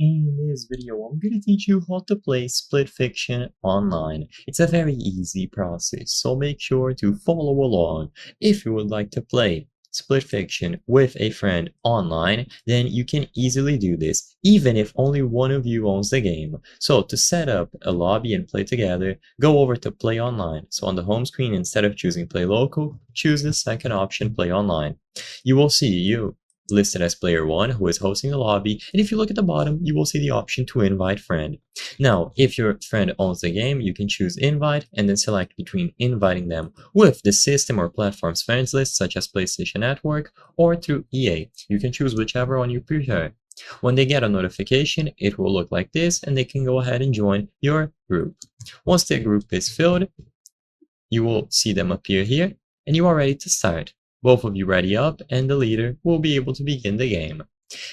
In this video, I'm going to teach you how to play Split Fiction online. It's a very easy process, so make sure to follow along. If you would like to play Split Fiction with a friend online, then you can easily do this, even if only one of you owns the game. So to set up a lobby and play together, go over to Play Online. So on the home screen, instead of choosing Play Local, choose the second option, Play Online. You will see you listed as player 1 who is hosting the lobby, and if you look at the bottom you will see the option to invite friend. Now if your friend owns the game, you can choose invite and then select between inviting them with the system or platform's friends list such as PlayStation Network or through EA. You can choose whichever one you prefer. When they get a notification, it will look like this and they can go ahead and join your group. Once the group is filled, you will see them appear here and you are ready to start. Both of you ready up and the leader will be able to begin the game.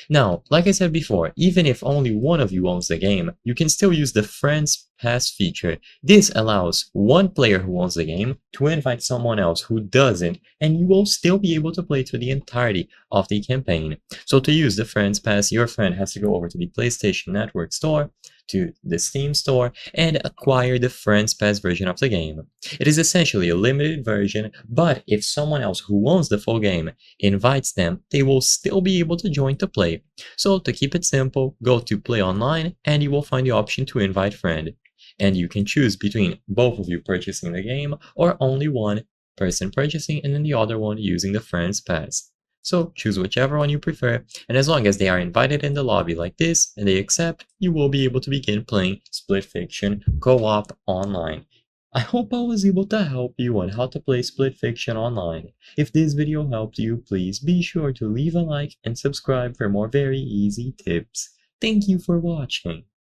Now, like I said before, even if only one of you owns the game, you can still use the Friends Pass feature. This allows one player who owns the game to invite someone else who doesn't, and you will still be able to play through the entirety of the campaign. So to use the Friends Pass, your friend has to go over to the PlayStation Network store, to the Steam store, and acquire the Friends Pass version of the game. It is essentially a limited version, but if someone else who owns the full game invites them, they will still be able to join to play. So to keep it simple, go to Play Online and you will find the option to invite friend. And you can choose between both of you purchasing the game or only one person purchasing and then the other one using the Friends Pass. So choose whichever one you prefer, and as long as they are invited in the lobby like this and they accept, you will be able to begin playing Split Fiction co-op online. I hope I was able to help you on how to play Split Fiction online. If this video helped you, please be sure to leave a like and subscribe for more very easy tips. Thank you for watching.